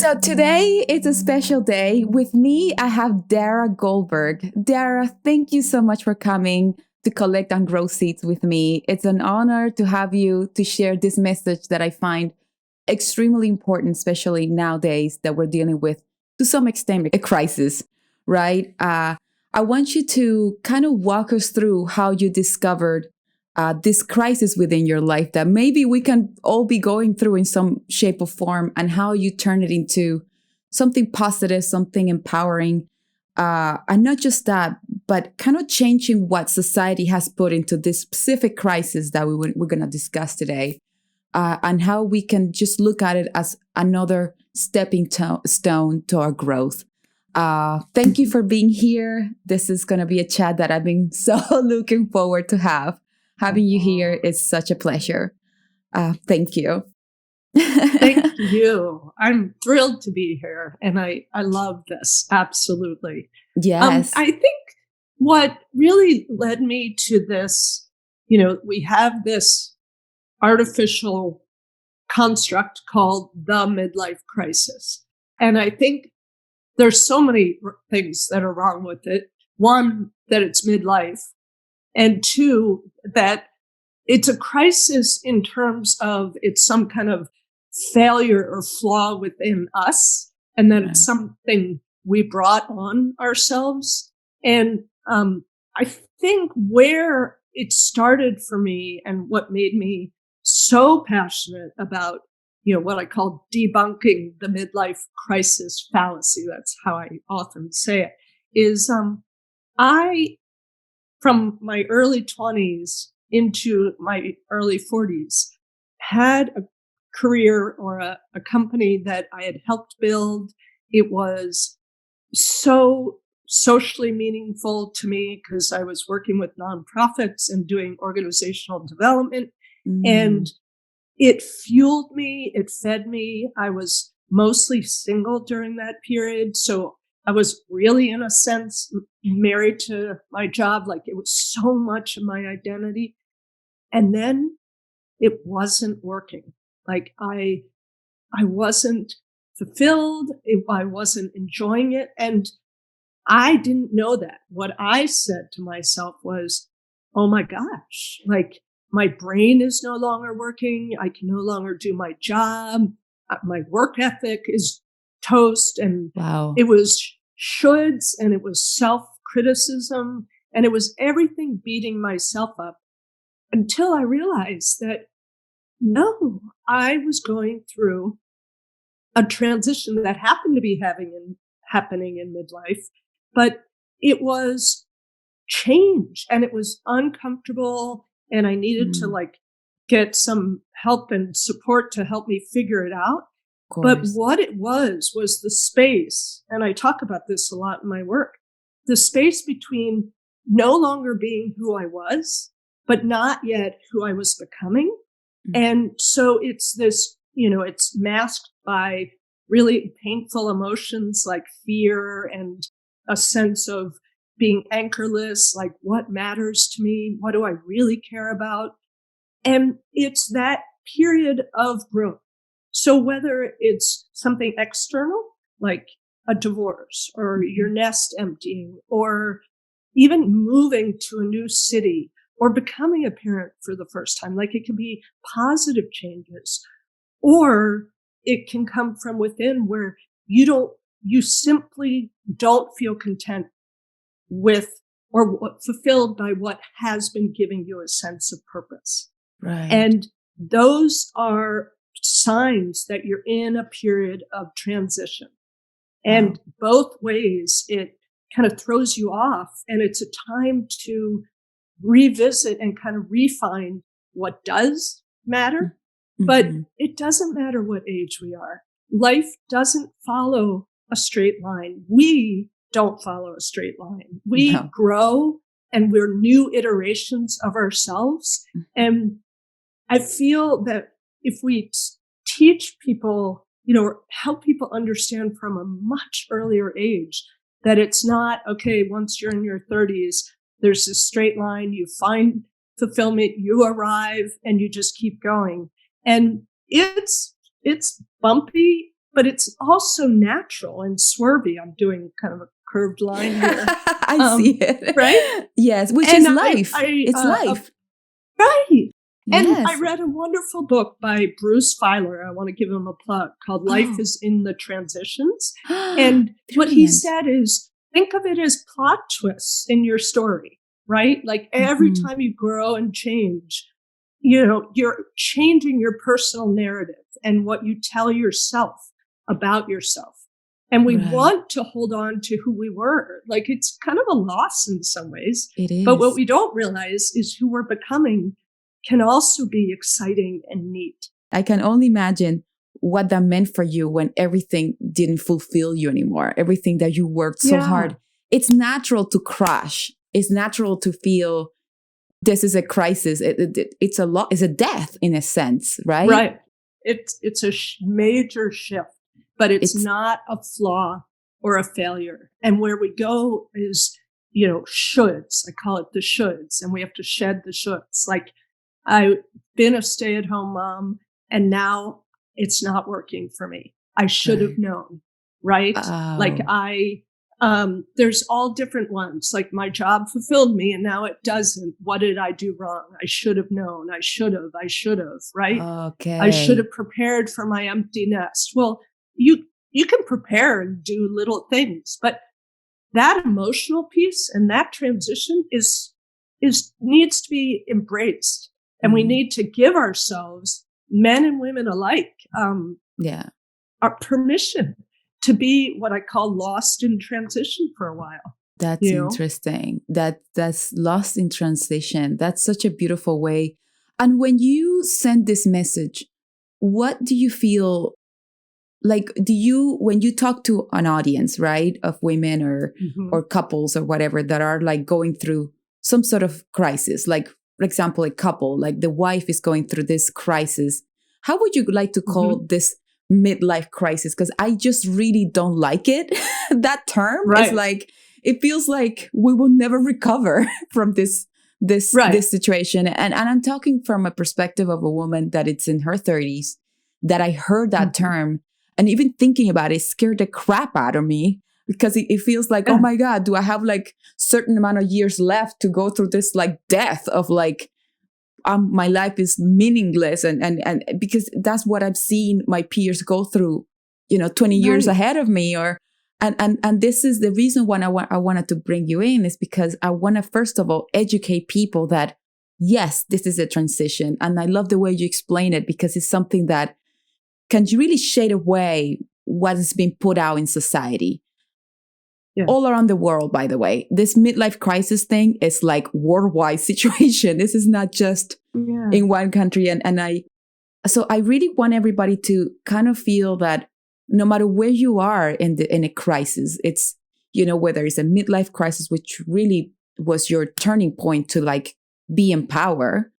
So today it's a special day. With me, I have Dara Goldberg. Dara, thank you so much for coming to collect and grow seeds with me. It's an honor to have you to share this message that I find extremely important, especially nowadays that we're dealing with, to some extent, a crisis, right? I want you to kind of walk us through how you discovered this crisis within your life that maybe we can all be going through in some shape or form, and how you turn it into something positive, something empowering. And not just that, but kind of changing what society has put into this specific crisis that we're going to discuss today, and how we can just look at it as another stepping stone to our growth. Thank you for being here. This is going to be a chat that I've been so looking forward to having you here is such a pleasure. Thank you. Thank you. I'm thrilled to be here. And I love this. Absolutely. Yes. I think what really led me to this, we have this artificial construct called the midlife crisis. And I think there's so many things that are wrong with it. One, that it's midlife. And two, that it's a crisis in terms of it's some kind of failure or flaw within us, and that it's something we brought on ourselves. And I think where it started for me and what made me so passionate about, what I call debunking the midlife crisis fallacy, that's how I often say it, is from my early 20s into my early 40s, had a career or a company that I had helped build. It was so socially meaningful to me because I was working with nonprofits and doing organizational development. And it fueled me. It fed me. I was mostly single during that period. So I was really, in a sense, married to my job. Like, it was so much of my identity. And then it wasn't working. Like, I wasn't fulfilled. I wasn't enjoying it. And I didn't know that. What I said to myself was, oh my gosh, like, my brain is no longer working. I can no longer do my job. My work ethic is toast. And It was shoulds, and it was self-criticism, and it was everything beating myself up, until I realized that no, I was going through a transition that happened to be happening in midlife, but it was change, and it was uncomfortable, and I needed to get some help and support to help me figure it out. But what it was the space, and I talk about this a lot in my work, the space between no longer being who I was, but not yet who I was becoming. And so it's this, it's masked by really painful emotions like fear and a sense of being anchorless, like, what matters to me? What do I really care about? And it's that period of growth. So whether it's something external, like a divorce or your nest emptying, or even moving to a new city, or becoming a parent for the first time, like, it can be positive changes, or it can come from within where you simply don't feel content with or fulfilled by what has been giving you a sense of purpose. Right. And those are signs that you're in a period of transition. And both ways, it kind of throws you off, and it's a time to revisit and kind of refine what does matter. But it doesn't matter what age we are. Life doesn't follow a straight line. We don't follow a straight line. We grow, and we're new iterations of ourselves. And I feel that if we teach people, help people understand from a much earlier age that it's not, okay, once you're in your 30s, there's this straight line, you find fulfillment, you arrive, and you just keep going. And it's bumpy, but it's also natural and swervy. I'm doing kind of a curved line here. I see it. Right? Yes, which And is life. It's life. Right. And I Yes. read a wonderful book by Bruce Feiler. I want to give him a plug, called Life Oh, is in the Transitions. And what he brilliant. said is, think of it as plot twists in your story, right? Like every Mhm. time you grow and change, you know, you're changing your personal narrative and what you tell yourself about yourself. And we Right. want to hold on to who we were. Like it's kind of a loss in some ways. It But what is. we don't realize is who we're becoming can also be exciting and neat. I can only imagine what that meant for you when everything didn't fulfill you anymore, everything that you worked so Yeah. hard. It's natural to crash. It's natural to feel this is a crisis. It's a lot. It's a death in a sense, right? Right. It's a major shift, but it's It's not a flaw or a failure. And where we go is, you know, shoulds. I call it the shoulds, and we have to shed the shoulds. Like I've been a stay-at-home mom, and now it's not working for me. I should have right. known, right? Like Oh, there's all different ones. Like my job fulfilled me and now it doesn't. What did I do wrong? I should have known. I should have, right? I should okay. have prepared for my empty nest. Well, you can prepare and do little things, but that emotional piece and that transition is needs to be embraced. And we Mm, need to give ourselves, men and women alike, yeah. our permission to be what I call lost in transition for a while, That's you know? interesting. That's lost in translation. That's such a beautiful way. And when you send this message, what do you feel like? Do you when you talk to an audience, right, of women Mhm. or couples or whatever that are like going through some sort of crisis, like for example, a couple, like the wife is going through this crisis. How would you like to call Mhm. this midlife crisis? Because I just really don't like it. That term is Right. like it feels like we will never recover from this Right. situation. And I'm talking from a perspective of a woman that it's in her 30s that I heard that Mhm. term and even thinking about it scared the crap out of me because it feels like, oh Yeah. my God, do I have like certain amount of years left to go through this like death of like my life is meaningless and because that's what I've seen my peers go through, 20 years Right. ahead of me or and this is the reason why I wanted to bring you in is because I want to first of all educate people that yes, this is a transition. And I love the way you explain it because it's something that can really shade away what has been put out in society Yeah. all around the world. By the way, this midlife crisis thing is like worldwide situation. This is not just Yeah. in one country. So I really want everybody to kind of feel that no matter where you are in a crisis, it's, whether it's a midlife crisis, which really was your turning point to like be in power,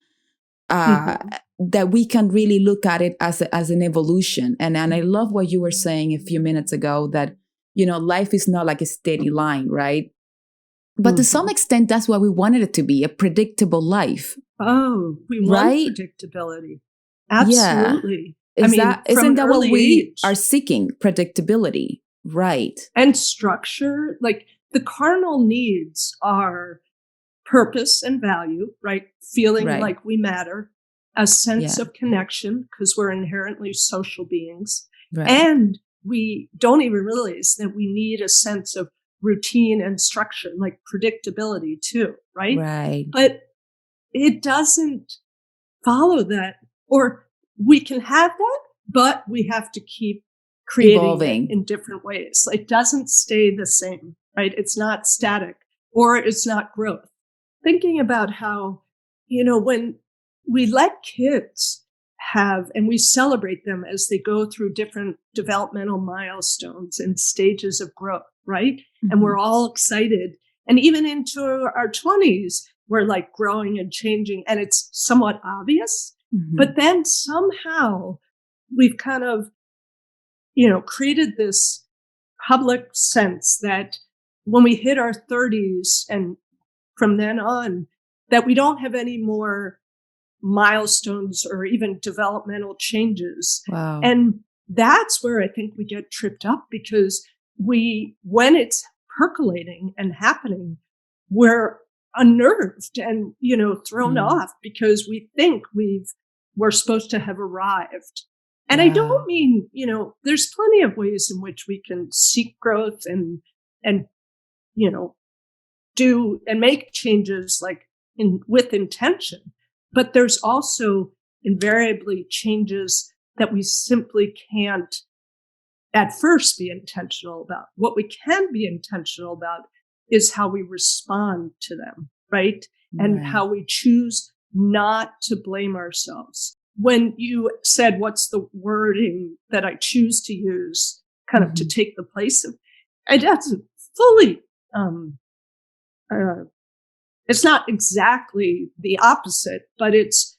Mhm. that we can really look at it as an evolution. And I love what you were saying a few minutes ago that, life is not like a steady line, right? But to some Mhm. extent, that's what we wanted it to be, a predictable life, Oh, we want right? predictability. Yeah. Absolutely. I mean, from Isn't an that what early we are age. seeking? Predictability. Right. And structure, like the cardinal needs are purpose and value, right? Feeling Right. like we matter, a sense Yeah. of connection, because we're inherently social beings. Right. And we don't even realize that we need a sense of routine and structure, like predictability too, right? Right. But it doesn't follow that, or we can have that, but we have to keep creating it Evolving. in different ways. It doesn't stay the same, right? It's not static or it's not growth. Thinking about how, when we let kids have and we celebrate them as they go through different developmental milestones and stages of growth, right? And Mhm. we're all excited. And even into our 20s, we're like growing and changing, and it's somewhat obvious. Mhm. But then somehow we've kind of, created this public sense that when we hit our 30s and from then on, that we don't have any more milestones or even developmental changes. Wow. And that's where I think we get tripped up, because when it's percolating and happening, we're unnerved and, thrown off because we think we're supposed to have arrived. And I don't mean, there's plenty of ways in which we can seek growth and, do and make changes with intention. But there's also invariably changes that we simply can't at first be intentional about. What we can be intentional about is how we respond to them, right? And how we choose not to blame ourselves. When you said, what's the wording that I choose to use kind of to take the place of, it doesn't fully, it's not exactly the opposite, but it's,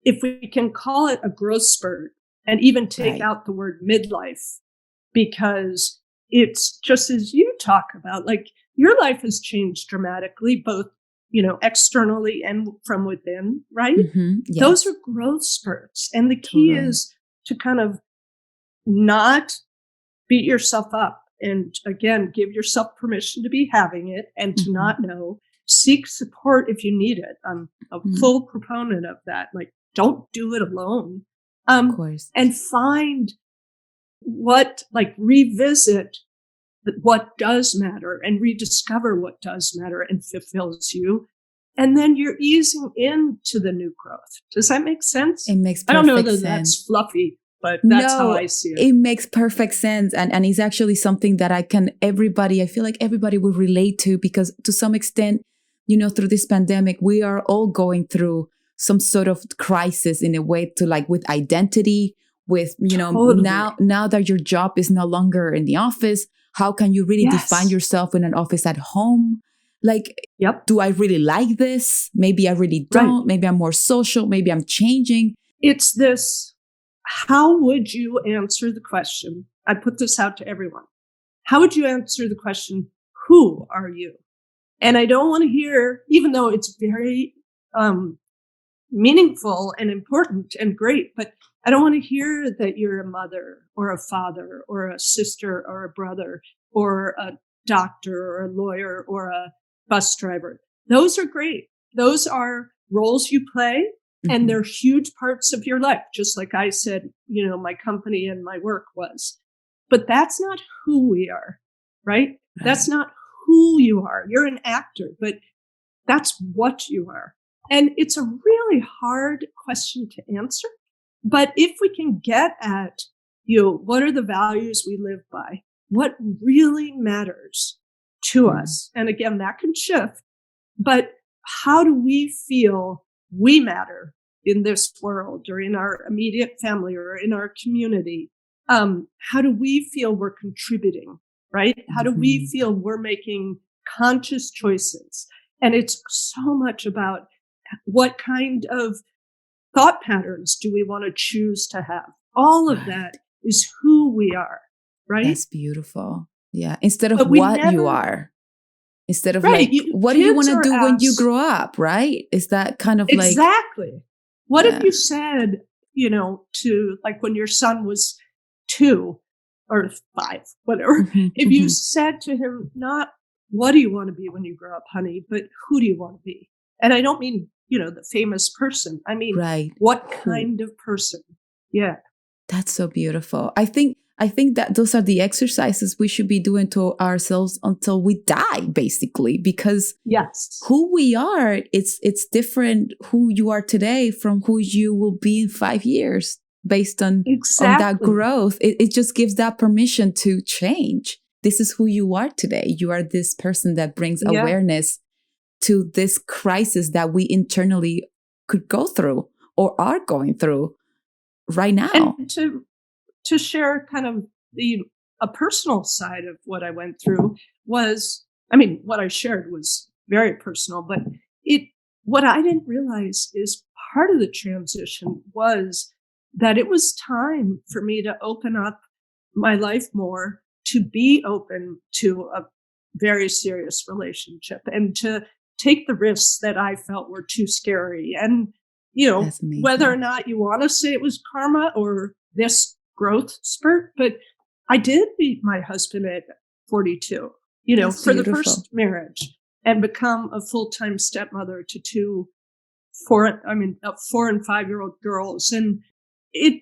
if we can call it a growth spurt and even take out the word midlife, because it's just as you talk about, your life has changed dramatically, both, externally and from within, right? Yes. Those are growth spurts. And the key is to kind of not beat yourself up. And again, give yourself permission to be having it and to not know. Seek support if you need it. I'm a full proponent of that. Don't do it alone. Of course. And find revisit what does matter and rediscover what does matter and fulfills you. And then you're easing into the new growth. Does that make sense? It makes perfect sense. I don't know that sense. That's fluffy, but that's how I see it. It makes perfect sense. And it's actually something that I feel like everybody will relate to, because to some extent, through this pandemic, we are all going through some sort of crisis in a way to with identity, with, Totally. now that your job is no longer in the office, how can you really define yourself in an office at home? Do I really like this? Maybe I really don't. Right. Maybe I'm more social. Maybe I'm changing. It's this, how would you answer the question? I put this out to everyone. How would you answer the question, who are you? And I don't want to hear, even though it's very meaningful and important and great, but I don't want to hear that you're a mother or a father or a sister or a brother or a doctor or a lawyer or a bus driver. Those are great. Those are roles you play, and they're huge parts of your life. Just like I said, my company and my work was. But that's not who we are, right? That's not who you are. You're an actor, but that's what you are. And it's a really hard question to answer. But if we can get at, what are the values we live by? What really matters to us? And again, that can shift. But how do we feel we matter in this world or in our immediate family or in our community? How do we feel we're contributing, right? How do we feel we're making conscious choices? And it's so much about what kind of thought patterns do we want to choose to have? All of that is who we are, right? That's beautiful. Yeah. Instead of what you are. Instead of what do you want to do when you grow up, right? Is that kind of exactly. What if you said, to when your son was 2 or 5, whatever, if you said to him, not what do you want to be when you grow up, honey, but who do you want to be? And I don't mean, the famous person. I mean, what kind of person? Yeah. That's so beautiful. I think that those are the exercises we should be doing to ourselves until we die, basically, because who we are, it's different who you are today from who you will be in 5 years based on that growth. It just gives that permission to change. This is who you are today. You are this person that brings awareness to this crisis that we internally could go through or are going through right now. And to share kind of a personal side of what I went through was, what I shared was very personal, but what I didn't realize is part of the transition was that it was time for me to open up my life more, to be open to a very serious relationship and to take the risks that I felt were too scary. And, whether or not you want to say it was karma or this growth spurt. But I did meet my husband at 42, That's for the beautiful. first marriage, and become a full-time stepmother to 4 and 5-year-old girls. And it,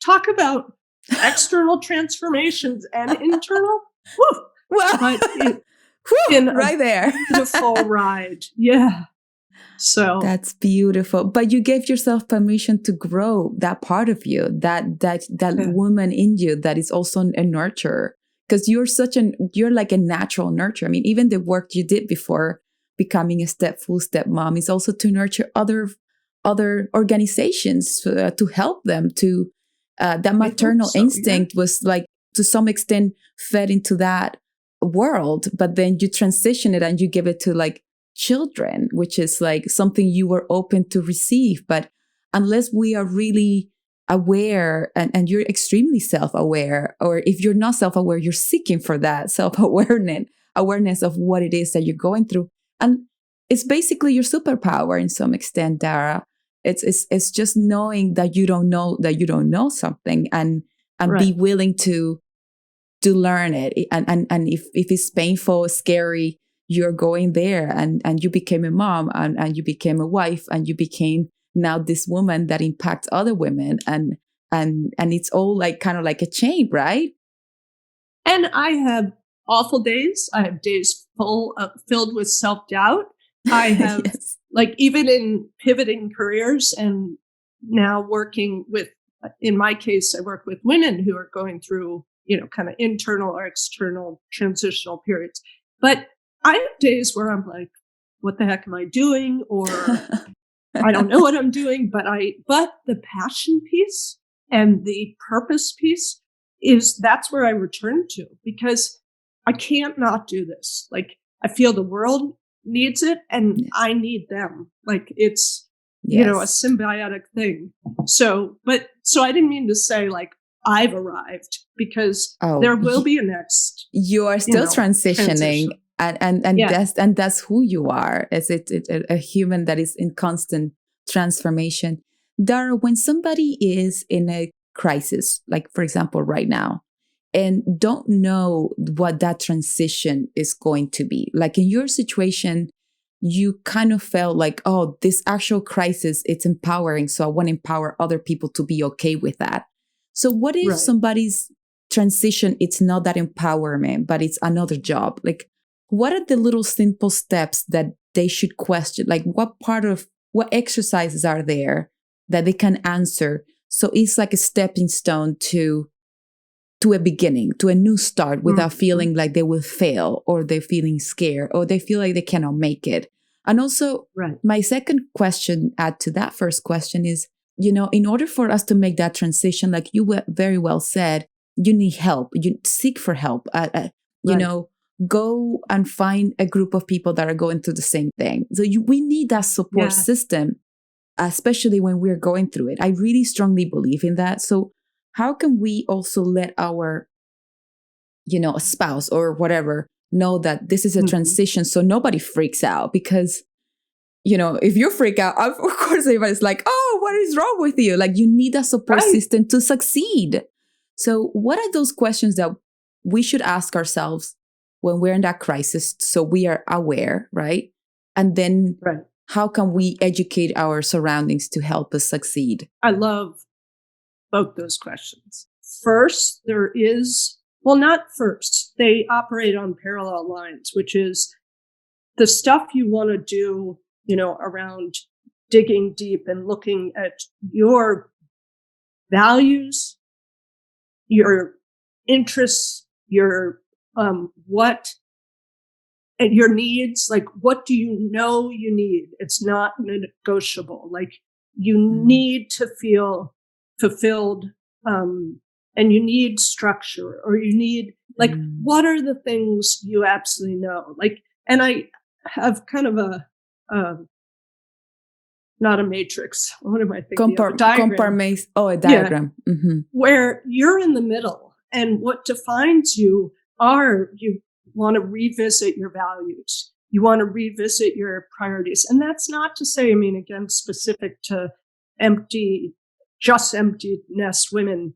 talk about external transformations and internal. Woo, Well, but it's whew, been right a there. beautiful ride. Yeah. So That's beautiful. But you gave yourself permission to grow that part of you, that yeah. woman in you that is also a nurturer. Because you're like a natural nurturer. I mean, even the work you did before becoming a full step mom is also to nurture other organizations to help them to that maternal instinct was like to some extent fed into that world, but then you transition it and you give it to like children, which is like something you were open to receive. But unless we are really aware and you're extremely self-aware, or if you're not self-aware, you're seeking for that awareness of what it is that you're going through. And it's basically your superpower in some extent, Dara. It's just knowing that you don't know something and be willing to learn it. And if it's painful, scary, you're going there and you became a mom and you became a wife and you became now this woman that impacts other women and it's all like kind of like a chain, right? And I have awful days. I have days filled with self-doubt. I have Yes. like even in pivoting careers and now working with, in my case, I work with women who are going through, kind of internal or external transitional periods. But I have days where I'm like, what the heck am I doing? Or I don't know what I'm doing, but the passion piece and the purpose piece that's where I return to, because I can't not do this. Like I feel the world needs it and yes. I need them. Like it's, yes. A symbiotic thing. So I didn't mean to say like I've arrived, because there will be a next. You are still transitioning. Transition. And that's who you are. It's a human that is in constant transformation. Dara, when somebody is in a crisis, like for example right now, and don't know what that transition is going to be, like in your situation, you kind of felt like, oh, this actual crisis, it's empowering, so I want to empower other people to be okay with that. So what if somebody's transition, it's not that empowerment, but it's another job? Like, what are the little simple steps that they should question? Like what exercises are there that they can answer? So it's like a stepping stone to a beginning, to a new start, without feeling like they will fail, or they're feeling scared, or they feel like they cannot make it. And also, my second question, add to that first question, is, in order for us to make that transition, like you very well said, you need help. You seek for help. Go and find a group of people that are going through the same thing. So we need that support system, especially when we're going through it. I really strongly believe in that. So how can we also let our, a spouse or whatever know that this is a transition, so nobody freaks out? Because, if you freak out, of course, everybody's like, oh, what is wrong with you? Like you need a support system to succeed. So what are those questions that we should ask ourselves when we're in that crisis, so we are aware, right? And then how can we educate our surroundings to help us succeed? I love both those questions. First, not first, they operate on parallel lines, which is the stuff you want to do, around digging deep and looking at your values, your interests, your what and your needs. Like, what do you know you need? It's not negotiable. Like you need to feel fulfilled, and you need structure, or you need like, what are the things you absolutely know? Like, and I have kind of a not a matrix. What am I thinking? A diagram. A diagram. Yeah. Where you're in the middle, and what defines you want to revisit your values. You want to revisit your priorities. And that's not to say, again, specific to empty nest women.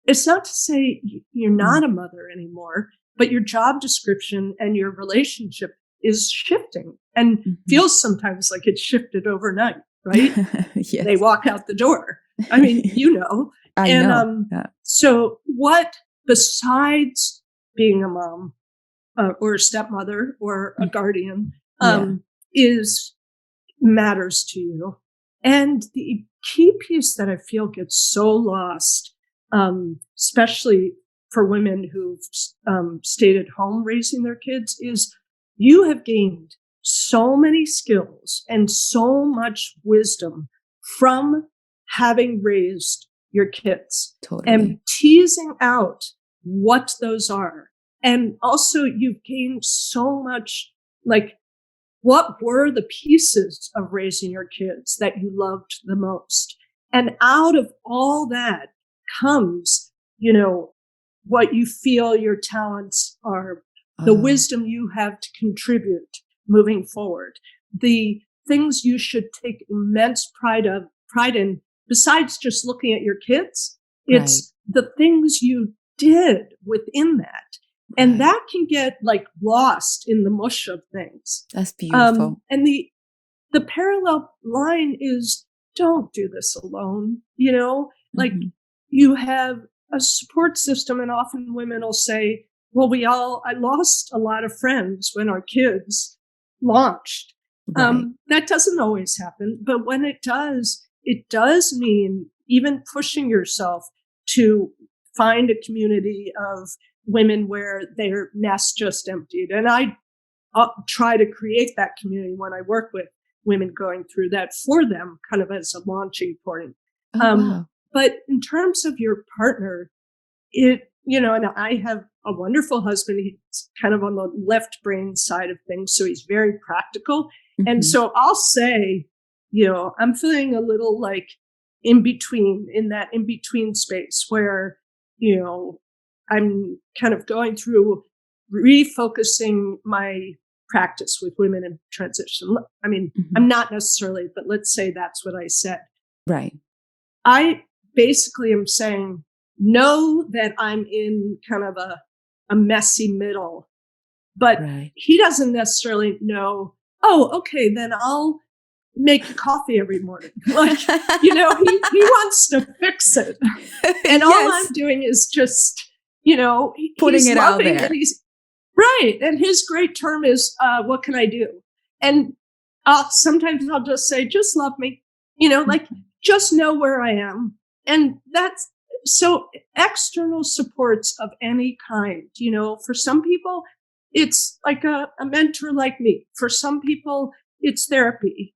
it's not to say you're Mm. not a mother anymore, but your job description and your relationship is shifting and Mhm. feels sometimes like it's shifted overnight, right? They Yes. walk out the door. I mean, you know. I And know. Yeah. so what besides being a mom or a stepmother or a Mm. guardian Yeah. is matters to you? And the key piece that I feel gets so lost, especially for women who've stayed at home raising their kids, is you have gained so many skills and so much wisdom from having raised your kids and Totally. teasing out what those are. And also, you've gained so much, like, what were the pieces of raising your kids that you loved the most? And out of all that comes, you know, what you feel your talents are, the Oh, wisdom you have to contribute moving forward, the things you should take immense pride in, besides just looking at your kids. right. It's the things you did within that. And Right. that can get like lost in the mush of things. That's beautiful. And the parallel line is, don't do this alone. You know, like, Mhm. you have a support system, and often women will say, well, I lost a lot of friends when our kids launched. Right. That doesn't always happen, but when it does mean even pushing yourself to find a community of women where their nest just emptied. And I'll try to create that community when I work with women going through that for them, kind of as a launching point. Oh, Um, wow. but in terms of your partner, and I have a wonderful husband. He's kind of on the left brain side of things, so he's very practical. And Mhm. so I'll say, I'm feeling a little like in that in between space where, you know, I'm kind of going through refocusing my practice with women in transition. I mean, Mhm. I'm not necessarily, but let's say that's what I said. Right. I basically am saying, know that I'm in kind of a messy middle, but Right. he doesn't necessarily know, oh, okay, then I'll make coffee every morning. Like, he wants to fix it. And all I'm Yes. doing is just, Putting he's it out loving and there. he's right. And his great term is, what can I do? And sometimes I'll just say, just love me, like, just know where I am. And that's so external supports of any kind, for some people, it's like a mentor like me. For some people, it's therapy,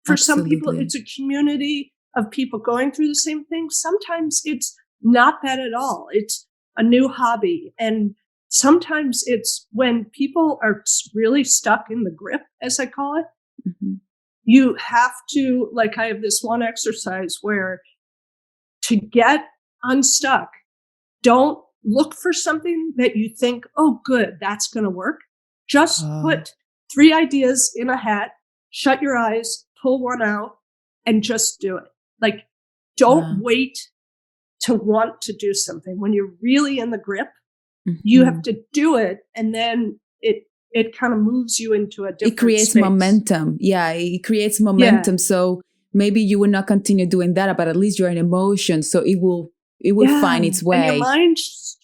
for some people, Absolutely. it's a community of people going through the same thing. Sometimes it's not that at all. It's a new hobby. And sometimes it's when people are really stuck in the grip, as I call it, Mhm. you have to, like, I have this one exercise where to get unstuck, don't look for something that you think, oh, good, that's going to work. Just Oh, put 3 ideas in a hat, shut your eyes, pull one out, and just do it. Like, don't wow. wait to want to do something. When you're really in the grip, you have Mhm. to do it, and then it kind of moves you into a It different creates space. momentum. Yeah, it creates Yeah. momentum. So maybe you will not continue doing that, but at least you're in emotion. So it will find Yeah. its And your way. mind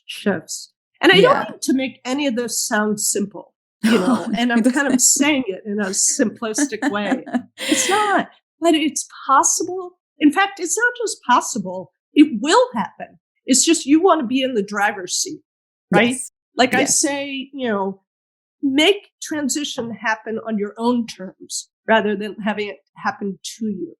shifts. And I don't Yeah. mean to make any of this sound simple, and It I'm kind of doesn't- saying it in a simplistic way. It's not, but it's possible. In fact, it's not just possible, it will happen. It's just you want to be in the driver's seat, right? Yes. Like I Yes. say, make transition happen on your own terms rather than having it happen to you.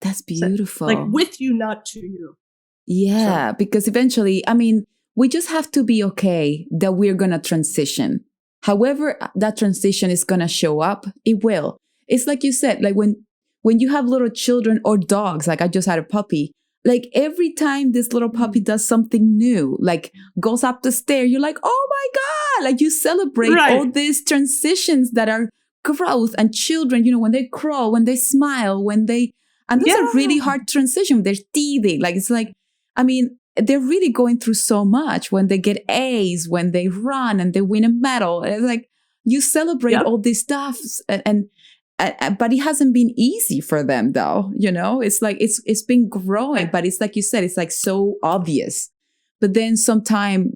That's So, like, beautiful. with you, not to you. So, Yeah, because eventually, I mean, we just have to be okay that we're going to transition. However, that transition is going to show up, it will. It's like you said, like when you have little children or dogs, like I just had a puppy, like every time this little puppy mm, does something new, like goes up the stair, you're like, "Oh my God." Like you celebrate all right. these transitions that are growth and children, when they crawl, when they smile, and those are really Yeah. hard transitions. They're teething. Like it's like I mean, they're really going through so much when they get A's, when they run and they win a medal. And it's like you celebrate all this stuff, and but it hasn't been easy for them, though. It's like it's been growing, but it's like you said, it's like so obvious. But then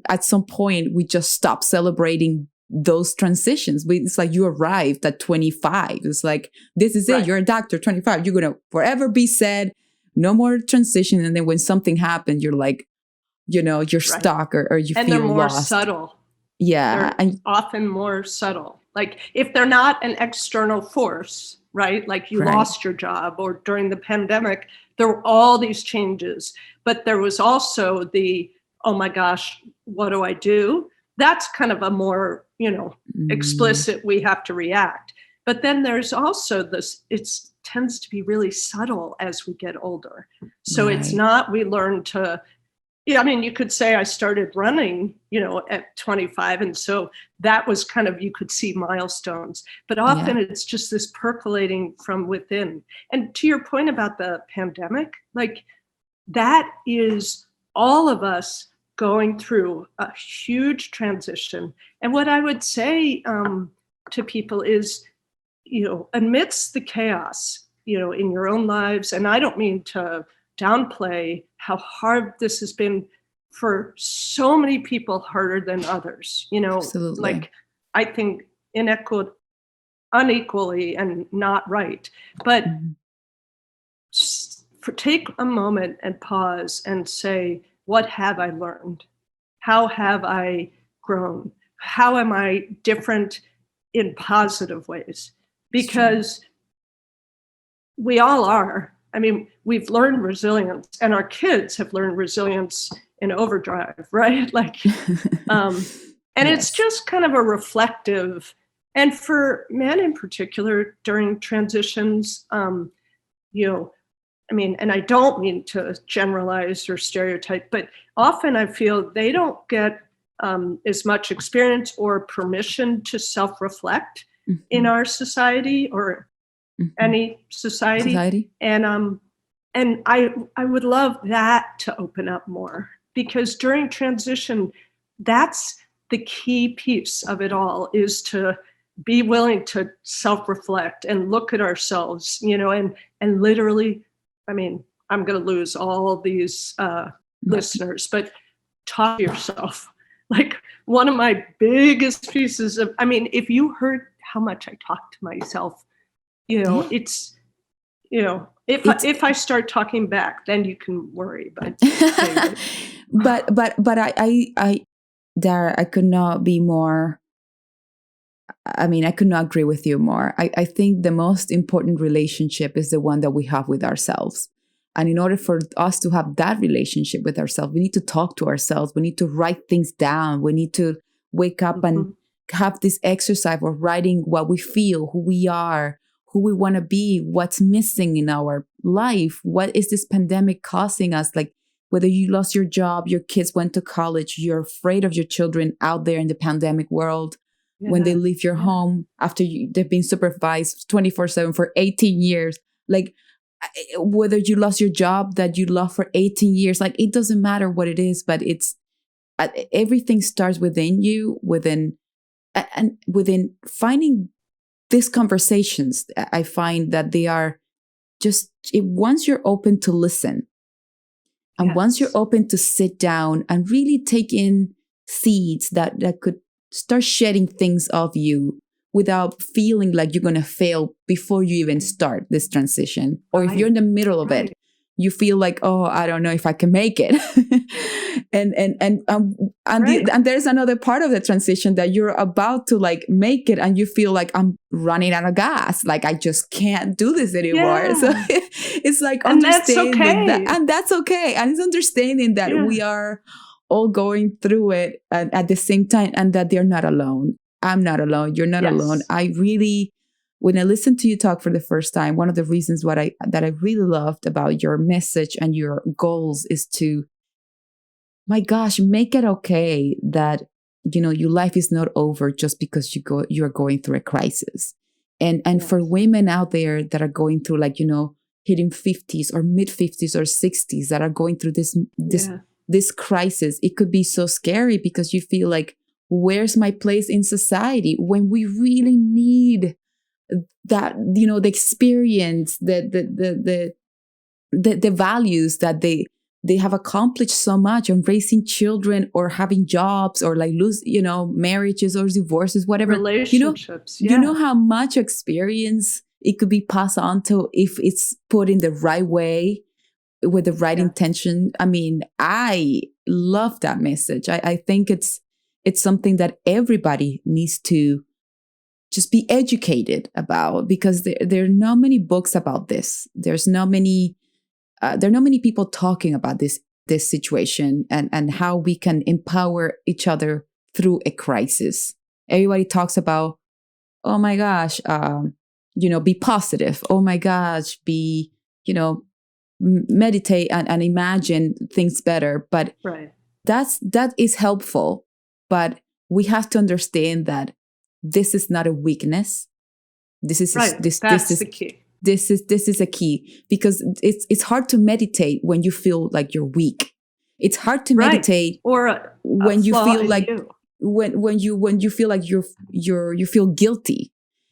at some point, we just stop celebrating those transitions. It's like you arrived at 25. It's like, this is it. You're a doctor, 25. You're going to forever be said, no more transition. And then when something happens, you're like, you're stuck or you feel lost. And they're more subtle. Yeah. They're often more subtle. Like if they're not an external force, right? Like you lost your job, or during the pandemic, there were all these changes. But there was also the, oh my gosh, what do I do? That's kind of a more, explicit, we have to react. But then there's also this, it tends to be really subtle as we get older. So it's not, we learn to, you could say I started running, at 25. And so that was kind of, you could see milestones, but often it's just this percolating from within. And to your point about the pandemic, like that is all of us going through a huge transition. And what I would say to people is, amidst the chaos, in your own lives, and I don't mean to downplay how hard this has been for so many people, harder than others, Absolutely. Like I think unequally and not right. But take a moment and pause and say, what have I learned? How have I grown? How am I different in positive ways? Because we all are. I mean, we've learned resilience, and our kids have learned resilience in overdrive, right? Like, and it's just kind of a reflective, and for men in particular during transitions, and I don't mean to generalize or stereotype, but often I feel they don't get as much experience or permission to self-reflect in our society or any society. And I would love that to open up more, because during transition, that's the key piece of it all, is to be willing to self-reflect and look at ourselves, and literally, I'm going to lose all these listeners, but talk to yourself. Like one of my biggest pieces of, if you heard how much I talk to myself, it's, if I start talking back, then you can worry. But but I Dara, I could not be more. I could not agree with you more. I think the most important relationship is the one that we have with ourselves. And in order for us to have that relationship with ourselves, we need to talk to ourselves. We need to write things down. We need to wake up and have this exercise of writing what we feel, who we are, who we want to be, what's missing in our life. What is this pandemic causing us? Like whether you lost your job, your kids went to college, you're afraid of your children out there in the pandemic world. When they leave your home after they've been supervised 24/7 for 18 years, like whether you lost your job that you loved for 18 years, like it doesn't matter what it is, but it's everything starts within you, within finding these conversations. I find that they are just, once you're open to listen and once you're open to sit down and really take in seeds that could start shedding things of you without feeling like you're going to fail before you even start this transition. Or if you're in the middle of it, you feel like, oh, I don't know if I can make it. and there's another part of the transition that you're about to like make it and you feel like I'm running out of gas. Like I just can't do this anymore. Yeah. So it's like understanding that. And that's okay. And it's understanding that we are all going through it at the same time, and that they're not alone. I'm not alone. You're not alone. I really, when I listened to you talk for the first time, one of the reasons that I really loved about your message and your goals is to, my gosh, make it okay that, your life is not over just because you're going through a crisis. And for women out there that are going through hitting 50s or mid 50s or 60s that are going through this this crisis, it could be so scary because you feel like, where's my place in society when we really need that, the experience, the values that they have accomplished so much on raising children or having jobs or like lose, marriages or divorces, whatever. Relationships. You know how much experience it could be passed on to if it's put in the right way with the right intention. I mean, I love that message. I think it's something that everybody needs to just be educated about, because there are not many books about this. There are not many people talking about this situation and how we can empower each other through a crisis. Everybody talks about, oh my gosh, be positive. Oh my gosh, be, meditate and imagine things better. But that is helpful. But we have to understand that this is not a weakness. This is the key. This is a key, because it's hard to meditate when you feel like you're weak. It's hard to meditate when you feel like when you feel like you feel guilty.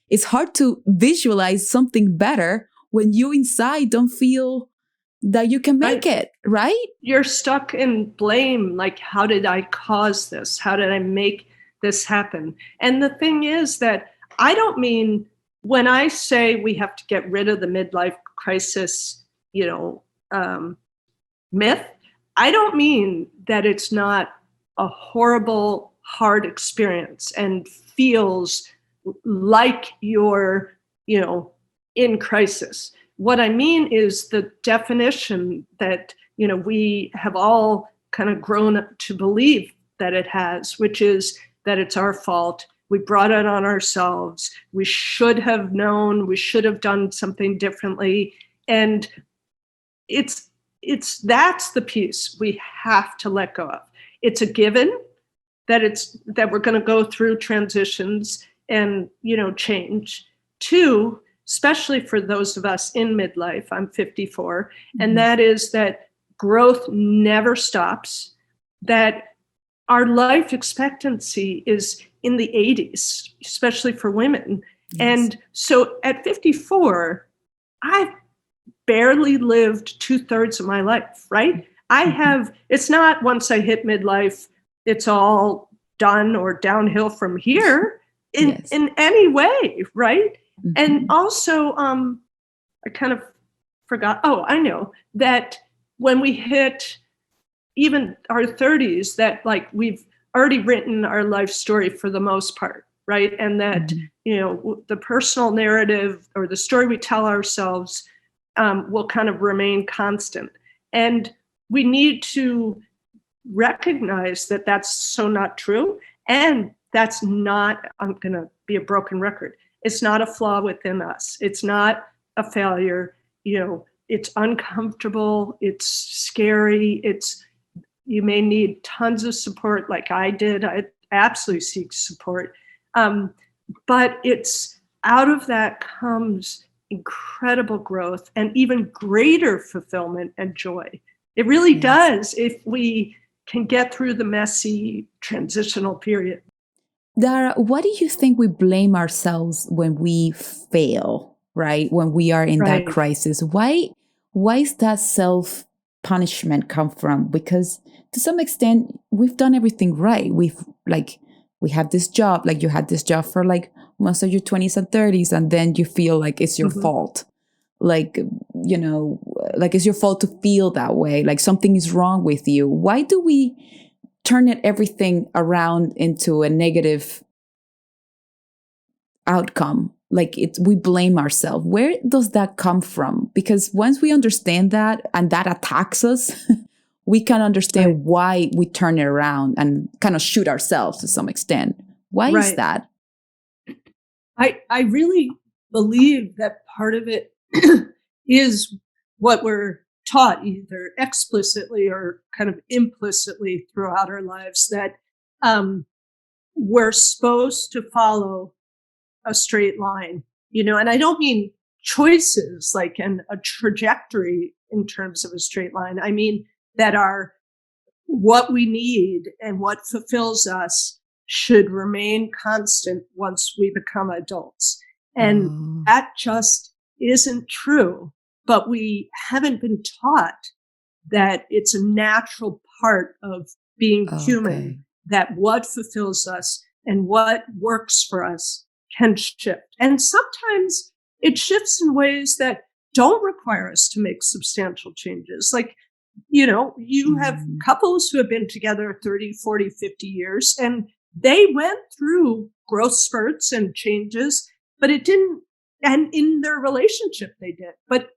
It's hard to visualize something better when you inside don't feel that you can make it, right? You're stuck in blame. Like, how did I cause this? How did I make this happen? And the thing is that I don't mean, when I say we have to get rid of the midlife crisis, myth, I don't mean that it's not a horrible, hard experience and feels like you're, in crisis. What I mean is the definition that, we have all kind of grown up to believe that it has, which is that it's our fault. We brought it on ourselves. We should have known. We should have done something differently. And it's that's the piece we have to let go of. It's a given that we're going to go through transitions and, change. Two, especially for those of us in midlife, I'm 54, and that is that growth never stops, that our life expectancy is in the 80s, especially for women. Yes. And so at 54, I've barely lived 2/3 of my life, right? It's not once I hit midlife, it's all done or downhill from here in any way, right? Mm-hmm. And also, I kind of forgot, I know that when we hit even our 30s, that like we've already written our life story for the most part, right? And that, the personal narrative or the story we tell ourselves will kind of remain constant. And we need to recognize that that's so not true. And that's not, I'm going to be a broken record. It's not a flaw within us. It's not a failure. It's uncomfortable. It's scary. You may need tons of support like I did. I absolutely seek support. But it's out of that comes incredible growth and even greater fulfillment and joy. It really does if we can get through the messy transitional period. Dara, what do you think we blame ourselves when we fail, right? When we are in that crisis? Why is that self-punishment come from? Because to some extent, we've done everything right. We have this job, like you had this job for like most of your 20s and 30s, and then you feel like it's your fault. Like, like it's your fault to feel that way, like something is wrong with you. Why do we turn everything around into a negative outcome? Like we blame ourselves. Where does that come from? Because once we understand that and that attacks us, we can understand why we turn it around and kind of shoot ourselves to some extent. Why is that? I really believe that part of it is what we're taught either explicitly or kind of implicitly throughout our lives, that we're supposed to follow a straight line, and I don't mean choices like a trajectory in terms of a straight line. I mean that our what we need and what fulfills us should remain constant once we become adults. And that just isn't true. But we haven't been taught that it's a natural part of being human, that what fulfills us and what works for us can shift. And sometimes it shifts in ways that don't require us to make substantial changes. Like, you have couples who have been together 30, 40, 50 years, and they went through growth spurts and changes, but it didn't, and in their relationship they did, but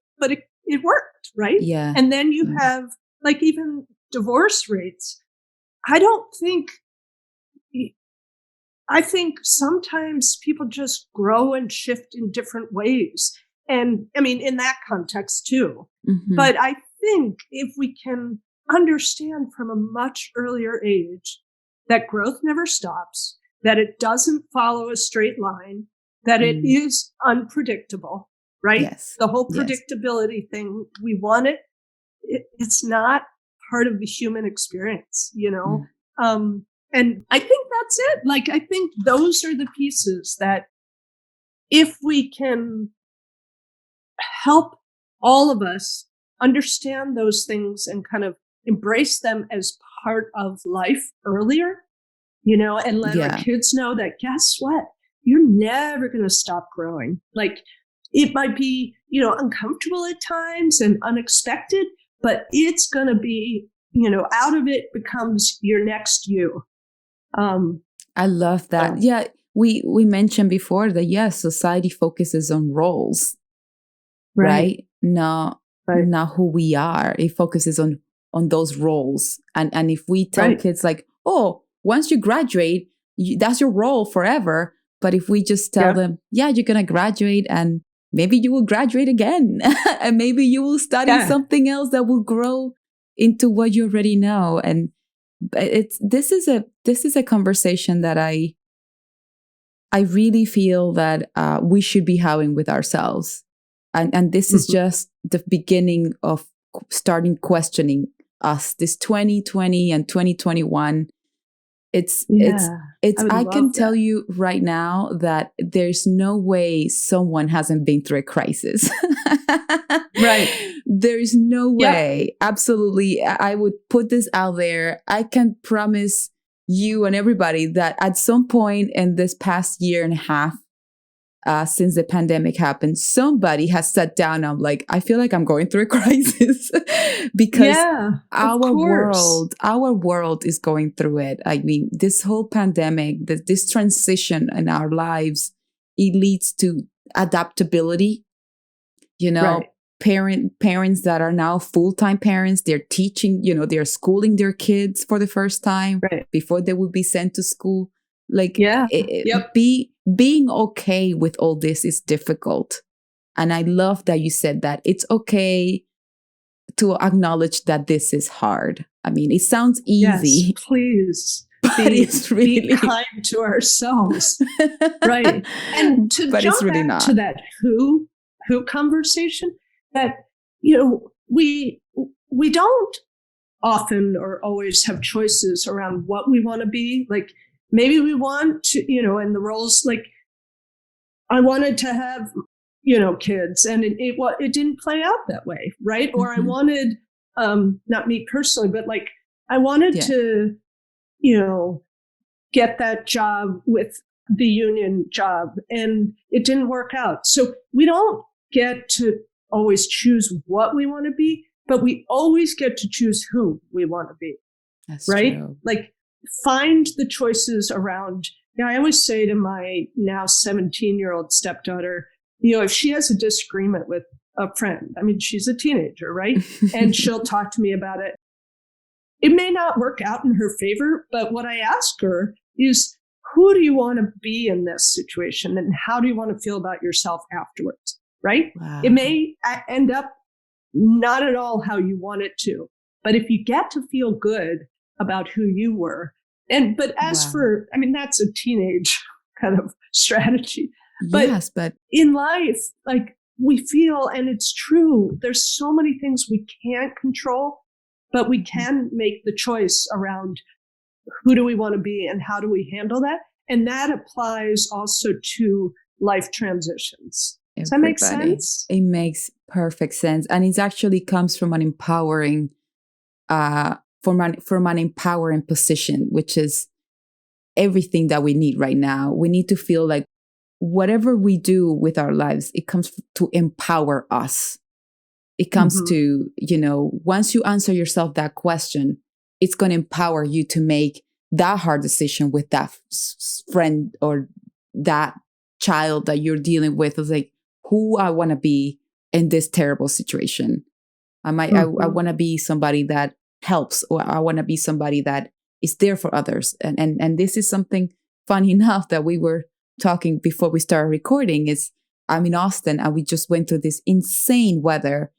it worked, right? Yeah. And then you have like even divorce rates. I think sometimes people just grow and shift in different ways. And I mean, in that context too. But I think if we can understand from a much earlier age that growth never stops, that it doesn't follow a straight line, that it is unpredictable, right? Yes. The whole predictability thing, we want it. It's not part of the human experience, and I think that's it. Like, I think those are the pieces that if we can help all of us understand those things and kind of embrace them as part of life earlier, and let our kids know that, guess what? You're never going to stop growing. Like, it might be, uncomfortable at times and unexpected, but it's going to be, out of it becomes your next you. I love that. Yeah. We mentioned before that, society focuses on roles, right? Not who we are. It focuses on those roles. And if we tell kids like, oh, once you graduate, that's your role forever. But if we just tell them, you're going to graduate and maybe you will graduate again and maybe you will study something else that will grow into what you already know. And this is a conversation that I really feel that we should be having with ourselves. And this is just the beginning of starting questioning us. This 2020 and 2021. I can tell you right now that there's no way someone hasn't been through a crisis. Right. There's no way. Absolutely. I would put this out there. I can promise you and everybody that at some point in this past year and a half, since the pandemic happened, somebody has sat down. I'm like, I feel like I'm going through a crisis because our world is going through it. I mean, this whole pandemic, this transition in our lives, it leads to adaptability. Parents that are now full-time parents, they're teaching, they're schooling their kids for the first time before they would be sent to school. Like, being okay with all this is difficult. And I love that you said that it's okay to acknowledge that this is hard. I mean, it sounds easy. Yes, please. But it's really be kind to ourselves. Right. And to but jump it's really back not. to that who conversation, that, we don't often or always have choices around what we want to be. Like, maybe we want to, in the roles, like I wanted to have, kids and it didn't play out that way. Right. Or I wanted, not me personally, but like I wanted to, get that job with the union job and it didn't work out. So we don't get to always choose what we want to be, but we always get to choose who we want to be. That's right. True. Like, find the choices around. I always say to my now 17-year-old stepdaughter, if she has a disagreement with a friend, I mean, she's a teenager, right? And she'll talk to me about it. It may not work out in her favor, but what I ask her is, who do you want to be in this situation? And how do you want to feel about yourself afterwards? Right? Wow. It may end up not at all how you want it to, but if you get to feel good about who you were. But as for, I mean, that's a teenage kind of strategy. But, but in life, like, we feel, and it's true, there's so many things we can't control. but we can make the choice around who do we want to be and how do we handle that. And that applies also to life transitions. Does that make sense? It makes perfect sense. And it actually comes from an empowering, from an empowering position, which is everything that we need right now. We need to feel like whatever we do with our lives, it comes to empower us. It comes to, once you answer yourself that question, it's going to empower you to make that hard decision with that friend or that child that you're dealing with. It's like, who I want to be in this terrible situation. I want to be somebody that helps, or I want to be somebody that is there for others. And this is something funny enough that we were talking before we started recording is I'm in Austin and we just went through this insane weather,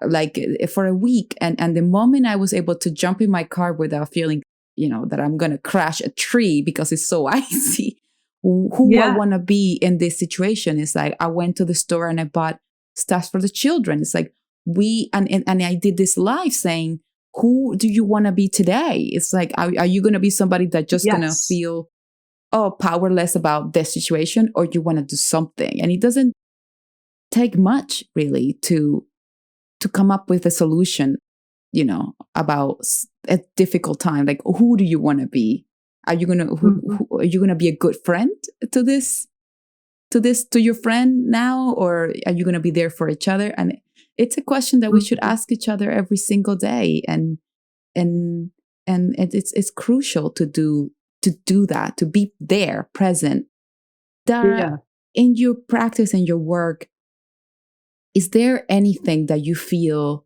like for a week. And the moment I was able to jump in my car without feeling, that I'm going to crash a tree because it's so icy, who I want to be in this situation. It's like, I went to the store and I bought stuff for the children. It's like and I did this live saying, who do you want to be today? It's like, are you going to be somebody that just going to feel, powerless about this situation, or you want to do something? And it doesn't take much really to come up with a solution, about a difficult time. Like, who do you want to be? Are you going to, are you going to be a good friend to your friend now? Or are you going to be there for each other? And it's a question that we should ask each other every single day. And it's crucial to do that, to be there, present. Dara, in your practice and your work, is there anything that you feel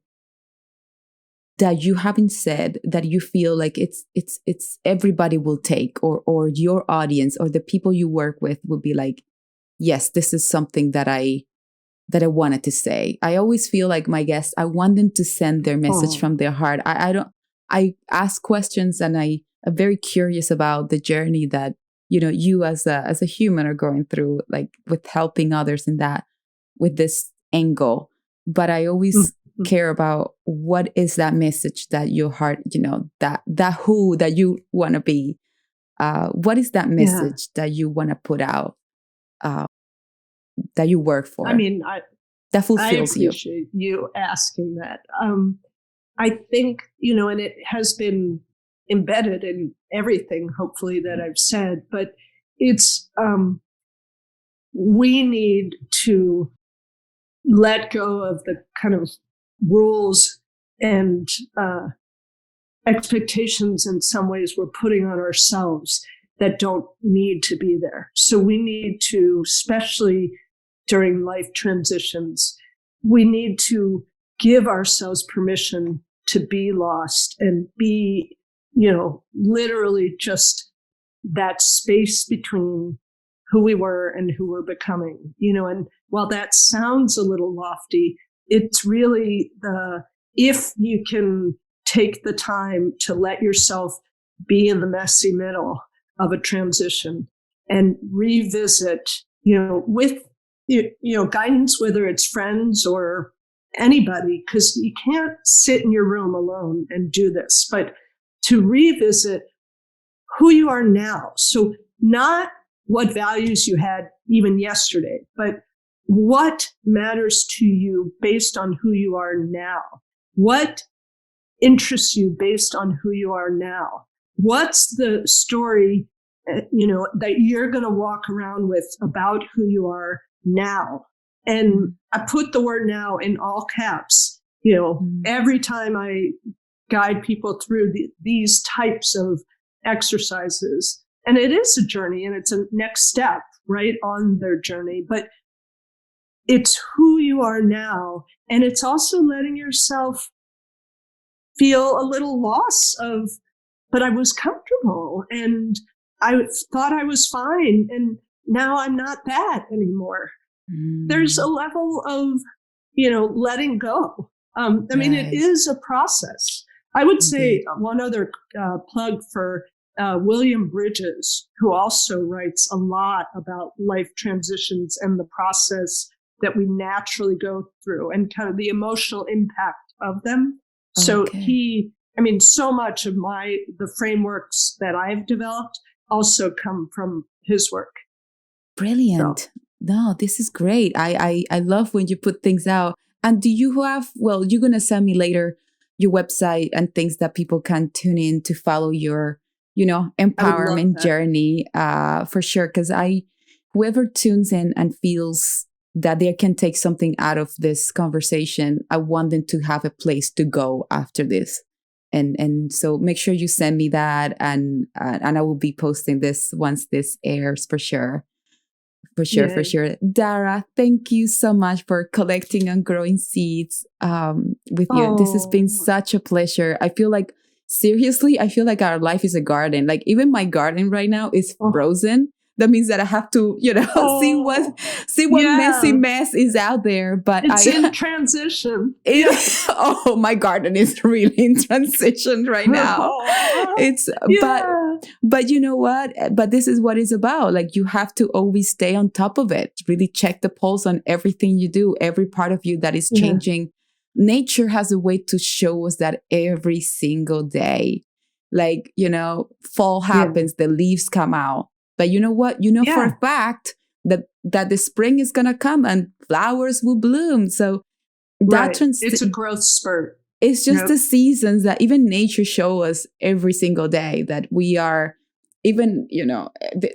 that you haven't said that you feel like it's everybody will take, or your audience or the people you work with will be like, yes, this is something that I wanted to say? I always feel like my guests, I want them to send their message from their heart. I ask questions and I'm very curious about the journey that, you as a human are going through, like with helping others in that, with this angle. But I always care about what is that message that your heart, that who that you want to be. What is that message that you want to put out, that you work for? I mean, that fulfills you. I appreciate you asking that. I think, and it has been embedded in everything, hopefully, that I've said, but it's, we need to let go of the kind of rules and expectations in some ways we're putting on ourselves that don't need to be there. So we need to, especially during life transitions, we need to give ourselves permission to be lost and be, literally just that space between who we were and who we're becoming, and while that sounds a little lofty, it's really if you can take the time to let yourself be in the messy middle of a transition and revisit, with, guidance, whether it's friends or anybody, because you can't sit in your room alone and do this, but to revisit who you are now. So not what values you had even yesterday, but what matters to you based on who you are now? What interests you based on who you are now? What's the story, that you're going to walk around with about who you are now? And I put the word now in all caps, every time I guide people through these types of exercises. And it is a journey and it's a next step, right, on their journey. But it's who you are now. And it's also letting yourself feel a little loss of, but I was comfortable and I thought I was fine. And now I'm not that anymore. There's a level of, letting go. I mean, it is a process. I would say one other plug for William Bridges, who also writes a lot about life transitions and the process that we naturally go through and kind of the emotional impact of them. So he so much of the frameworks that I've developed also come from his work. Brilliant. So. No, this is great. I love when you put things out. And do you have, well, you're going to send me later your website and things that people can tune in to follow your, empowerment journey, for sure. Because whoever tunes in and feels that they can take something out of this conversation, I want them to have a place to go after this. And so make sure you send me that, and I will be posting this once this airs for sure. For sure. Dara, thank you so much for collecting and growing seeds with you. This has been such a pleasure. I feel like, seriously, our life is a garden. Like even my garden right now is frozen. That means that I have to, see what messy mess is out there. But it's in transition. My garden is really in transition right now. But you know what? But this is what it's about. Like you have to always stay on top of it. Really check the pulse on everything you do, every part of you that is changing. Nature has a way to show us that every single day. Like, fall happens, the leaves come out. But you know what? For a fact that the spring is going to come and flowers will bloom. So it's a growth spurt. It's just the seasons that even nature shows us every single day that we are, even,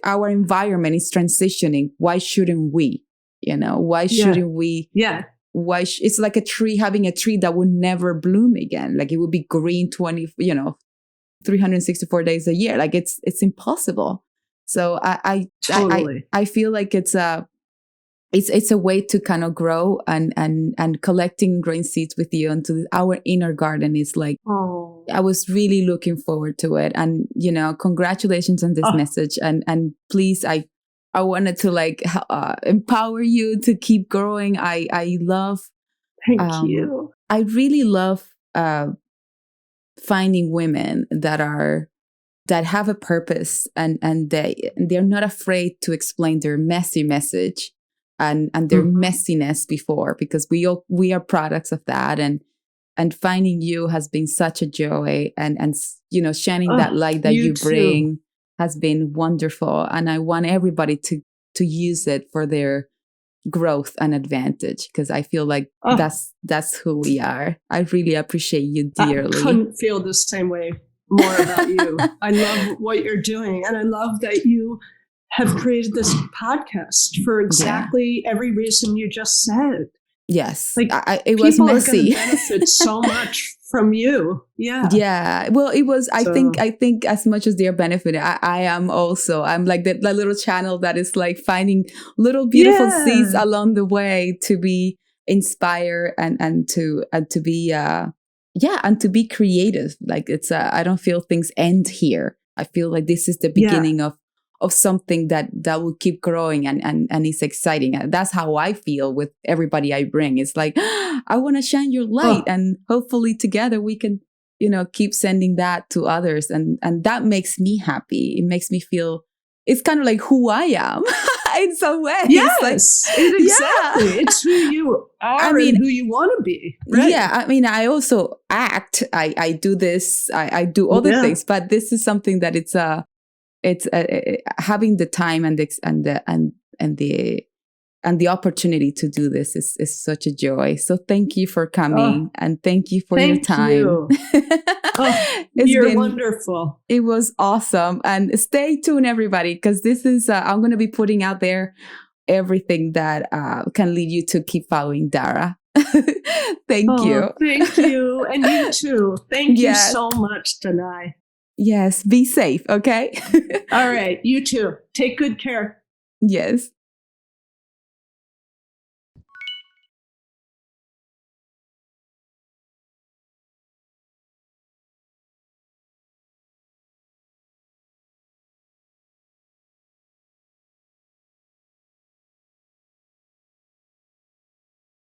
our environment is transitioning. Why shouldn't we? Why shouldn't we? Yeah. It's like a tree, having a tree that would never bloom again. Like it would be green 364 days a year. Like it's impossible. So I feel like it's a way to kind of grow and collecting growing seeds with you into our inner garden is like, I was really looking forward to it. And, congratulations on this message. And please, I wanted to empower you to keep growing. I love. Thank you. I really love finding women that have a purpose and they're not afraid to explain their messy message and their messiness before, because we are products of that, and finding you has been such a joy, and shining that light that you bring has been wonderful, and I want everybody to use it for their growth and advantage, because I feel like that's who we are. I really appreciate you dearly. I couldn't feel the same way more about you. I love what you're doing, and I love that you have created this podcast for exactly every reason you just said. Yes, it was messy. People are going to benefit so much from you. Yeah. Well, it was. I think as much as they're benefiting, I am also. I'm like that little channel that is like finding little beautiful seeds along the way to be inspired and to be and to be creative. Like it's I don't feel things end here. I feel like this is the beginning of something that will keep growing and it's exciting. And that's how I feel with everybody I bring. It's like, I want to shine your light, and hopefully together we can, keep sending that to others. And that makes me happy. It makes me feel, it's kind of like who I am in some way. Yes, exactly. It's who you are and who you want to be. Right? Yeah. I also act. I do this. I do other things, but this is something that it's having the time and the opportunity to do this is such a joy. So thank you for coming, and thank you for your time. You're wonderful. It was awesome. And stay tuned, everybody, because this is I'm going to be putting out there everything that can lead you to keep following Dara. Thank you. Thank you. And you too. Thank you so much, Danay. Yes. Be safe. Okay. All right. You too. Take good care. Yes.